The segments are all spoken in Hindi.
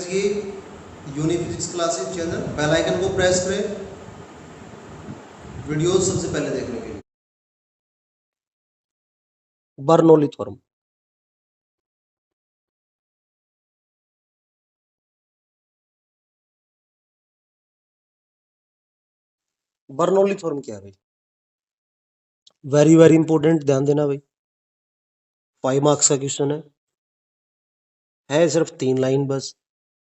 रखिए यूनिफिजिक्स क्लासेस चैनल, बेल आइकन को प्रेस करें वीडियोस सबसे पहले देखने के लिए। Bernoulli theorem. बर्नौली थ्योरम क्या है भाई? वेरी वेरी इंपॉर्टेंट, ध्यान देना भाई। 5 मार्क्स का क्वेश्चन है सिर्फ 3 लाइन बस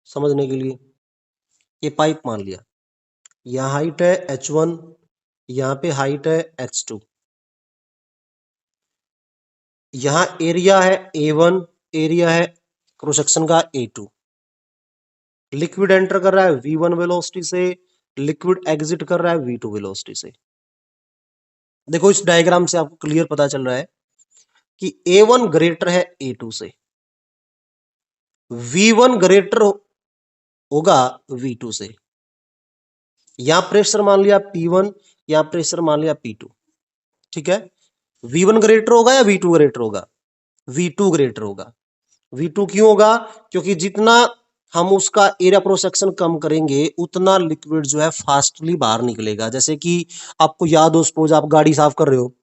समझने के लिए। ये पाइप मान लिया, यहाँ हाइट है h1, यहाँ पे हाइट है h2, यहाँ एरिया है a1, एरिया है क्रॉस सेक्शन का a2। लिक्विड एंटर कर रहा है v1 वेलोसिटी से, लिक्विड एग्जिट कर रहा है v2 वेलोसिटी से। देखो इस डायग्राम से आपको क्लियर पता चल रहा है कि a1 ग्रेटर है a2 से, v1 ग्रेटर होगा v2 से। यहां प्रेशर मान लिया P1, यहां प्रेशर मान लिया P2। ठीक है, V1 ग्रेटर होगा या V2 ग्रेटर होगा? V2 ग्रेटर होगा। V2 क्यों होगा? क्योंकि जितना हम उसका एरिया क्रॉस सेक्शन कम करेंगे उतना लिक्विड जो है फास्टली बाहर निकलेगा। जैसे कि आपको याद हो, सपोज आप गाड़ी साफ कर रहे हो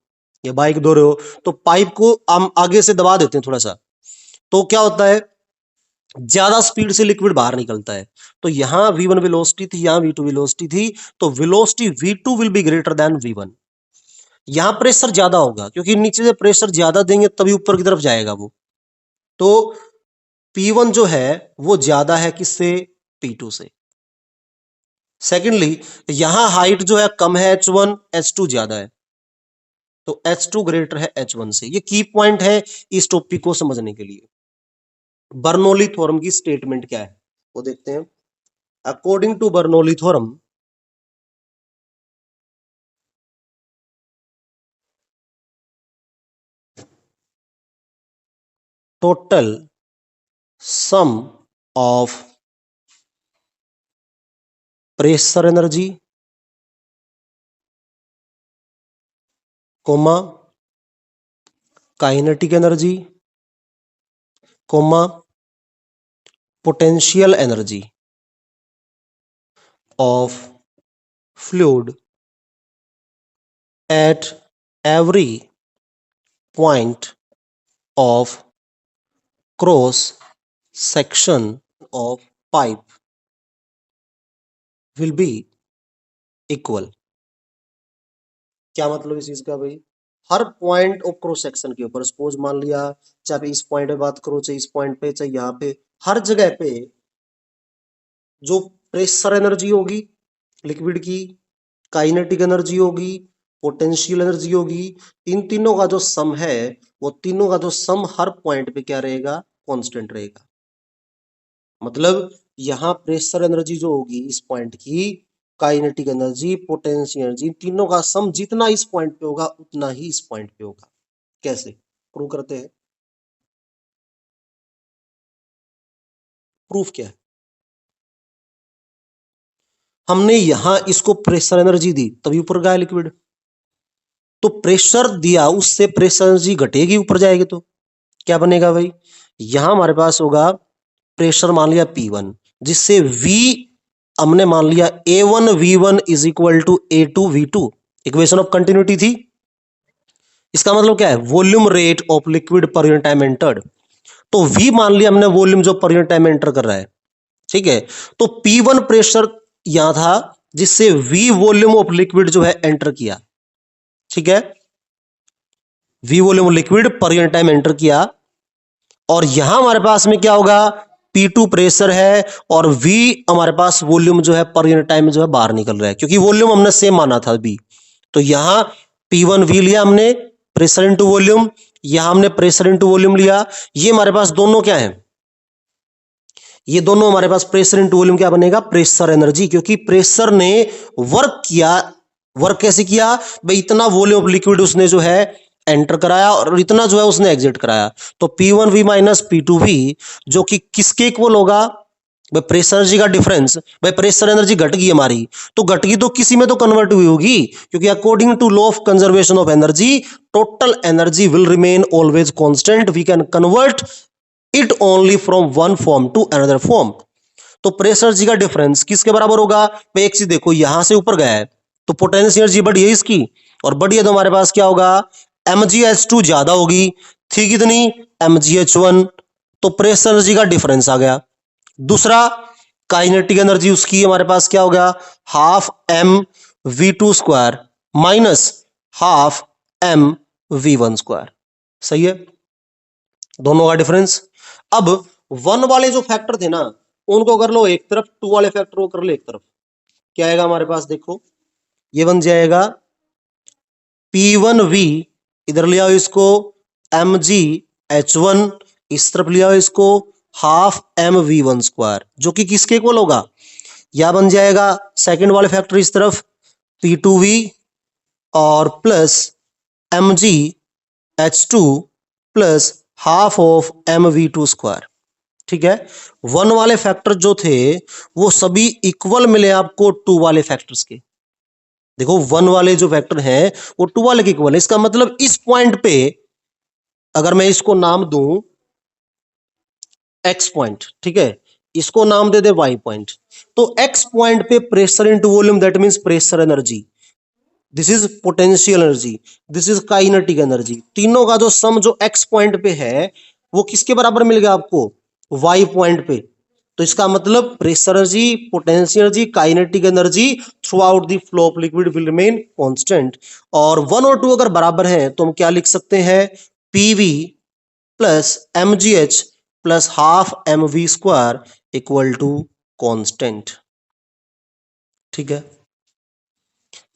या बाइक धो रहे हो, तो पाइप को हम आगे से दबा देते हैं थोड़ा सा, तो क्या होता है, ज्यादा स्पीड से लिक्विड बाहर निकलता है। तो यहां v1 वेलोसिटी थी, यहां v2 वेलोसिटी थी, तो velocity v2 will be greater than v1। यहां प्रेशर ज्यादा होगा क्योंकि नीचे से प्रेशर ज्यादा देंगे तभी ऊपर की तरफ जाएगा वो। तो P1 जो है वो ज्यादा है किससे? P2 से। सेकेंडली यहां हाइट जो है कम है h1, h2 ज्यादा है, तो h2 ग्रेटर है h1 से। ये की पॉइंट है इस टॉपिक को समझने के लिए। बर्नौली थ्योरम की स्टेटमेंट क्या है वो देखते हैं। According to Bernoulli theorem, total sum of pressure energy comma kinetic energy comma potential energy of fluid at every point of cross section of pipe will be equal। क्या मतलब इस चीज का भाई? हर पॉइंट ऑफ क्रॉस सेक्शन के ऊपर, सपोज मान लिया चाहे इस पॉइंट पे बात करो, चाहे इस पॉइंट पे, चाहे यहाँ पे, हर जगह पे जो प्रेशर एनर्जी होगी लिक्विड की, काइनेटिक एनर्जी होगी, पोटेंशियल एनर्जी होगी, इन तीनों का जो सम है, वो तीनों का जो सम हर पॉइंट पे क्या रहेगा? कांस्टेंट रहेगा। मतलब यहां प्रेशर एनर्जी जो होगी इस पॉइंट की, काइनेटिक एनर्जी, पोटेंशियल एनर्जी, तीनों का सम जितना इस पॉइंट पे होगा उतना ही इस पॉइंट पे होगा। कैसे प्रूव करते हैं? प्रूफ क्या है? हमने यहां इसको प्रेशर एनर्जी दी तभी ऊपर गया लिक्विड, तो प्रेशर दिया उससे प्रेशर एनर्जी घटेगी ऊपर जाएगी, तो क्या बनेगा भाई? यहां हमारे पास होगा प्रेशर मान लिया P1, जिससे V हमने मान लिया A1 V1 is equal to A2 V2, equation of continuity थी। इसका मतलब क्या है? Volume rate of liquid per unit time entered. तो V मान लिया हमने वॉल्यूम जो पर यूनिट टाइम एंटर कर रहा है, ठीक है। तो P1 प्रेशर यहां था जिससे V वॉल्यूम ऑफ लिक्विड जो है एंटर किया, ठीक है, V volume of liquid per unit time enter किया। और यहां हमारे पास में क्या होगा? P2 प्रेशर है और V हमारे पास वॉल्यूम जो है पर यूनिट टाइम में जो है बाहर निकल रहा है, क्योंकि वॉल्यूम हमने सेम माना था V। तो यहां P1 V लिया हमने, प्रेशर इंटू वॉल्यूम, यहां हमने प्रेशर इंटू वॉल्यूम लिया। ये हमारे पास दोनों क्या है? ये दोनों हमारे पास प्रेशर इंटू वॉल्यूम क्या बनेगा? प्रेशर एनर्जी, क्योंकि प्रेशर ने वर्क किया। वर्क कैसे किया भाई? इतना वॉल्यूम ऑफ लिक्विड उसने जो है एंटर कराया और इतना जो है उसने एग्जिट कराया। तो P1V माइनस P2V जो कि किसके इक्वल होगा भाई? प्रेशर एनर्जी का डिफरेंस। भाई प्रेशर एनर्जी घट गई हमारी, तो घट गई तो किसी में तो कन्वर्ट हुई होगी, क्योंकि according to law of conservation of energy total energy will remain always constant, we can convert it only from one form to another form। तो प्रेशर जी का डिफरेंस किसके बराबर होगा? भाई एक चीज देखो, यहां से ऊपर गया है तो पोटेंशियल एनर्जी बढ़ी है इसकी, और बढ़ी है तो हमारे पास क्या होगा? mgh2 ज्यादा होगी, थी कितनी? mgh1, तो प्रेशर एनर्जी का डिफरेंस आ गया। दूसरा, काइनेटिक एनर्जी उसकी हमारे पास क्या हो गया? Half m v2 square minus half m v1 square. सही है, दोनों का डिफरेंस। अब वन वाले जो फैक्टर थे ना, उनको कर लो एक तरफ, टू वाले फैक्टर को कर लो एक तरफ। क्या आएगा हमारे पास? देखो ये बन जाएगा P1V, इधर ले आओ इसको mgh1, इस तरफ ले आओ इसको हाफ mv1 स्क्वायर, जो कि किसके इक्वल होगा? या बन जाएगा सेकंड वाले फैक्टर इस तरफ P2V और plus mgh2 plus half of mv2 square. ठीक है, वन वाले फैक्टर जो थे वो सभी इक्वल मिले आपको टू वाले फैक्टर्स के। देखो वन वाले जो फैक्टर हैं वो टू वाले के इक्वल है, इसका मतलब इस पॉइंट पे अगर मैं इसको नाम दूं एक्स पॉइंट, ठीक है, इसको नाम दे दे वाई पॉइंट, तो एक्स पॉइंट पे pressure into volume, that means pressure energy, this is potential energy, this is kinetic energy, तीनों का जो सम जो एक्स पॉइंट पे है वो किसके बराबर मिल गया आपको? वाई पॉइंट पे। तो इसका मतलब pressure energy, potential energy, kinetic energy throughout the flow of liquid will remain constant. और वन और टू अगर बराबर हैं तो हम क्या लिख सकते हैं? PV plus mgh plus half mv square equal to constant. ठीक है,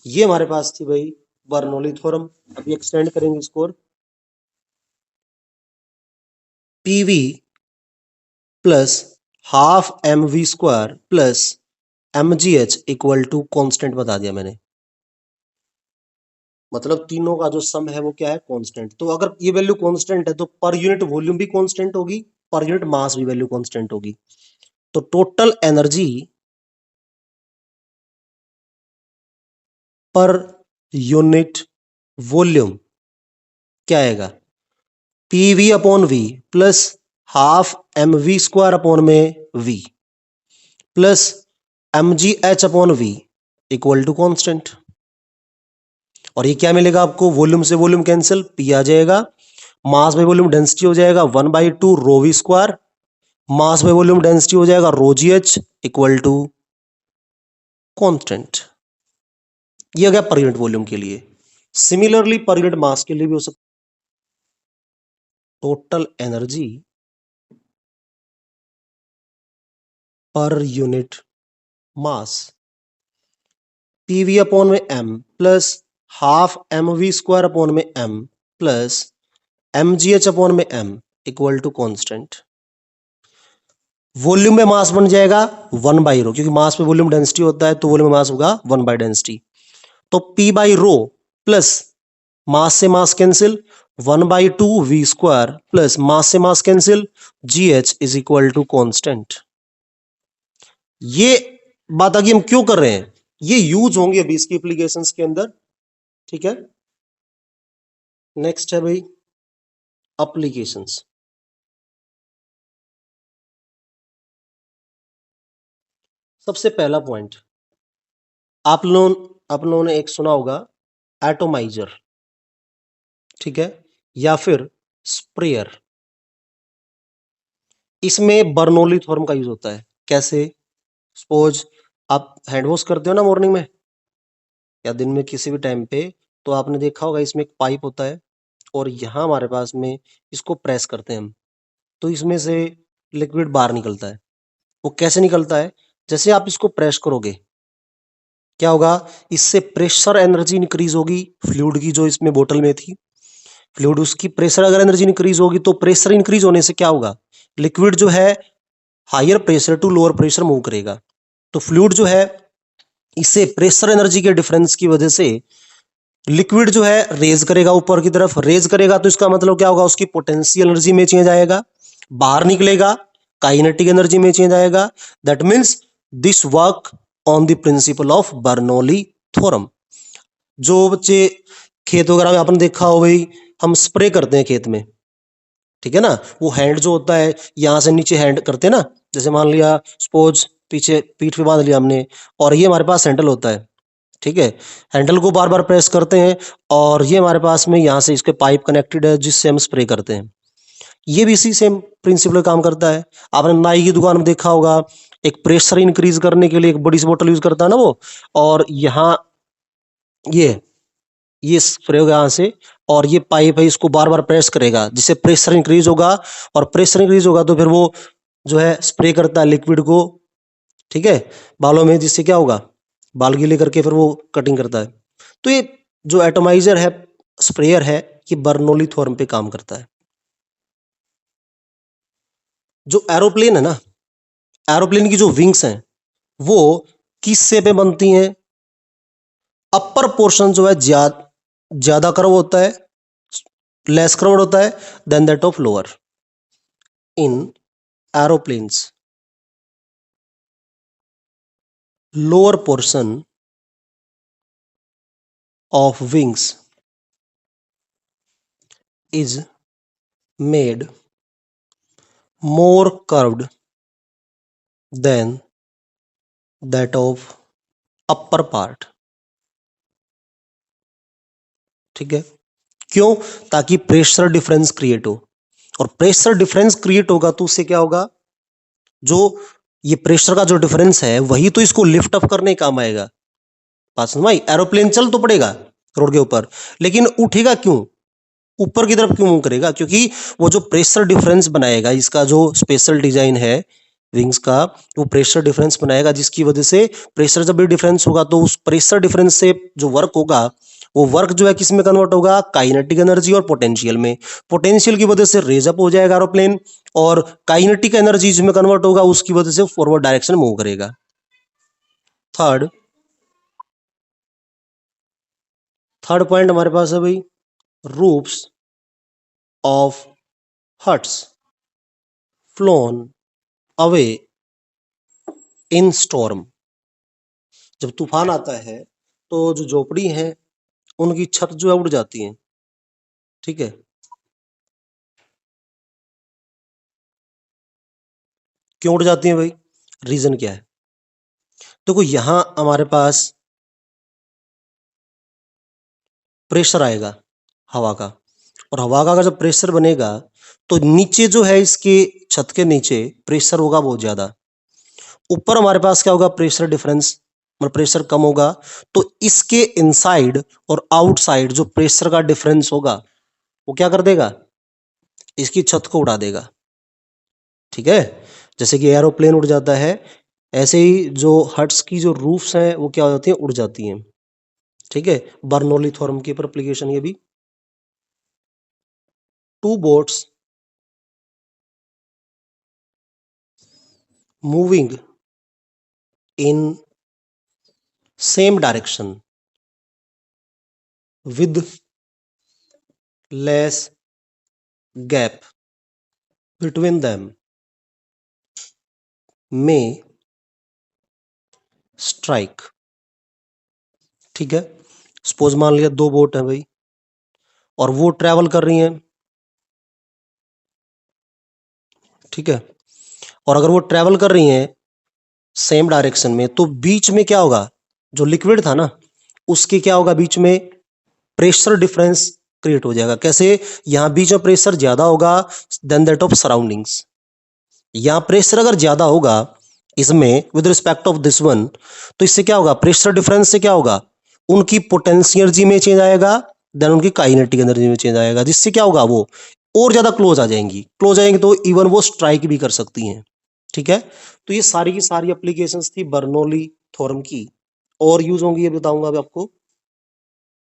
ये हमारे पास थी भाई बर्नौली थ्योरम। अभी एक्सटेंड करेंगे इसको, और PV plus half mv square plus mgh equal to constant बता दिया मैंने, मतलब तीनों का जो सम है वो क्या है? कांस्टेंट। तो अगर ये वैल्यू कांस्टेंट है तो पर यूनिट वॉल्यूम भी कांस्टेंट होगी, पर यूनिट मास भी वैल्यू कांस्टेंट होगी। तो total energy per unit volume क्या आएगा? PV upon V plus half M V square upon में V plus M G H upon V equal to constant. और ये क्या मिलेगा आपको? वॉल्यूम से वॉल्यूम कैंसिल, पी आ जाएगा, मास बाय वॉल्यूम डेंसिटी हो जाएगा 1/2 rho V square, mass by volume density हो जाएगा rho G H equal to constant. ये हो गया पर यूनिट वॉल्यूम के लिए। सिमिलरली पर यूनिट मास के लिए भी हो सकता है। Total energy per unit mass PV upon में M plus half M V square upon में M plus M G H upon में M equal to constant. Volume में मास बन जाएगा 1/रो, क्योंकि मास पे वॉल्यूम डेंसिटी होता है तो वॉल्यूम में मास होगा 1/डेंसिटी। तो P by rho plus mass से mass cancel 1/2 V square plus mass से mass cancel G H is equal to constant. ये बात आगे हम क्यों कर रहे हैं, ये यूज होंगे अभी इसकी एप्लीकेशंस के अंदर। ठीक है, नेक्स्ट है भाई एप्लीकेशंस। सबसे पहला पॉइंट आप लोगों ने एक सुना होगा एटोमाइजर, ठीक है, या फिर स्प्रेयर। इसमें बर्नौली थ्योरम का यूज होता है। कैसे? सपोज आप हैंड वॉश करते हो ना मॉर्निंग में या दिन में किसी भी टाइम पे, तो आपने देखा होगा इसमें एक पाइप होता है और यहाँ हमारे पास में इसको प्रेस करते हैं हम, तो इसमें से लिक्विड बाहर निकलता है। वो कैसे निकलता है? जैसे आप इसको प्रेस करोगे क्या होगा? इससे प्रेशर एनर्जी इंक्रीज होगी फ्लूइड की जो इसमें बोतल में थी, फ्लूइड उसकी प्रेशर अगर एनर्जी इंक्रीज होगी तो प्रेशर इंक्रीज होने से क्या होगा? लिक्विड जो है higher pressure to lower pressure move करेगा। तो फ्लूइड जो है इससे प्रेशर एनर्जी के डिफरेंस की वजह से लिक्विड जो है रेज करेगा, ऊपर की तरफ रेज करेगा, तो इसका मतलब क्या होगा? उसकी पोटेंशियल एनर्जी में चेंज आएगा, बाहर निकलेगा, काइनेटिक एनर्जी में चेंज आएगा। That means this work on the principle of Bernoulli theorem. जो बच्चे खेत वगैरह में आपने देखा हो भाई, हम स्प्रे करते हैं खेत में, ठीक है ना, वो हैंड जो होता है यहां से नीचे हैंड करते हैं ना, जैसे मान लिया सपोज पीछे पीठ पे बांध लिया हमने, और ये हमारे पास हैंडल होता है, ठीक है। हैंडल को बार बार प्रेस करते हैं, और ये हमारे पास में यहाँ से इसके पाइप कनेक्टेड है जिससे हम स्प्रे करते हैं। ये भी इसी सेम प्रिंसिपल काम करता है। आपने नाई की दुकान में देखा होगा, एक प्रेशर इंक्रीज करने के लिए एक बड़ी सी बोतल यूज करता है ना वो, और यहाँ ये स्प्रे होगा यहाँ से, और ये पाइप है, इसको बार बार प्रेस करेगा जिससे प्रेशर इंक्रीज होगा, और प्रेशर इंक्रीज होगा तो फिर वो जो है स्प्रे करता है लिक्विड को, ठीक है, बालों में, जिससे क्या होगा, बाल गीले करके फिर वो कटिंग करता है। तो ये जो एटोमाइजर है, स्प्रेयर है, ये बर्नौली थ्योरम पे काम करता है। जो एरोप्लेन है ना, एरोप्लेन की जो विंग्स हैं वो किस शेप में बनती हैं? अपर पोर्शन जो है ज्यादा कर्व होता है, लेस कर्व होता है then that of lower. In aeroplanes lower portion of wings is made more curved than that of upper part, ठीक है। क्यों? ताकि प्रेशर डिफरेंस क्रिएट हो, और प्रेशर डिफरेंस क्रिएट होगा तो उससे क्या होगा, जो ये प्रेशर का जो डिफरेंस है वही तो इसको लिफ्ट अप करने काम आएगा। बात समझ में आई? एरोप्लेन चल तो पड़ेगा रोड के ऊपर, लेकिन उठेगा क्यों, ऊपर की तरफ क्यों मूव करेगा? क्योंकि वो जो प्रेशर डिफरेंस बनाएगा, इसका जो स्पेशल डिजाइन है विंग्स का, वो प्रेशर डिफरेंस बनाएगा, जिसकी वजह से प्रेशर जब भी डिफरेंस होगा तो उस प्रेशर डिफरेंस से जो वर्क होगा, वो वर्क जो है किस में कन्वर्ट होगा, काइनेटिक एनर्जी और पोटेंशियल में। पोटेंशियल की वजह से रेज अप हो जाएगा एरोप्लेन, और काइनेटिक एनर्जी जिसमें कन्वर्ट होगा उसकी वजह से फॉरवर्ड डायरेक्शन मूव करेगा। थर्ड पॉइंट हमारे पास है भाई, roofs of huts flown away in storm। जब तूफान आता है तो जो झोपड़ी है उनकी छत जो है उड़ जाती है, ठीक है। क्यों उड़ जाती है भाई? रीजन क्या है? देखो यहां हमारे पास प्रेशर आएगा हवा का, और हवा का अगर जब प्रेशर बनेगा तो नीचे जो है इसके छत के नीचे प्रेशर होगा बहुत ज्यादा, ऊपर हमारे पास क्या होगा, प्रेशर डिफरेंस, मतलब प्रेशर कम होगा, तो इसके इनसाइड और आउटसाइड जो प्रेशर का डिफरेंस होगा वो क्या कर देगा, इसकी छत को उड़ा देगा, ठीक है। जैसे कि एरोप्लेन उड़ जाता है, ऐसे ही जो हट्स की जो रूफ्स हैं वो क्या हो जाती हैं, उड़ जाती हैं, ठीक है। बर्नौली थ्योरम के ऊपर एप्लीकेशन ये भी। Two boats moving in same direction with less gap between them may strike, ठीक है। सपोज मान लिया दो बोट है भाई, और वो ट्रेवल कर रही हैं, ठीक है, और अगर वो ट्रेवल कर रही हैं सेम डायरेक्शन में, तो बीच में क्या होगा, जो लिक्विड था ना उसके क्या होगा, बीच में प्रेशर डिफरेंस क्रिएट हो जाएगा। कैसे? यहां बीच में प्रेशर ज्यादा होगा देन दैट ऑफ सराउंडिंग्स। यहां प्रेशर अगर ज्यादा होगा इसमें with respect of this one, तो इससे क्या होगा, प्रेशर डिफरेंस से क्या होगा, उनकी पोटेंशियल एनर्जी में चेंज आएगा, देन उनकी काइनेटिक एनर्जी में चेंज आएगा, जिससे क्या होगा, वो और ज्यादा क्लोज आ जाएंगी। क्लोज आएंगे तो इवन वो स्ट्राइक भी कर सकती हैं, ठीक है। तो ये सारी की सारी एप्लीकेशंस थी बर्नौली थ्योरम की, और यूज होंगी ये बताऊंगा अभी आपको।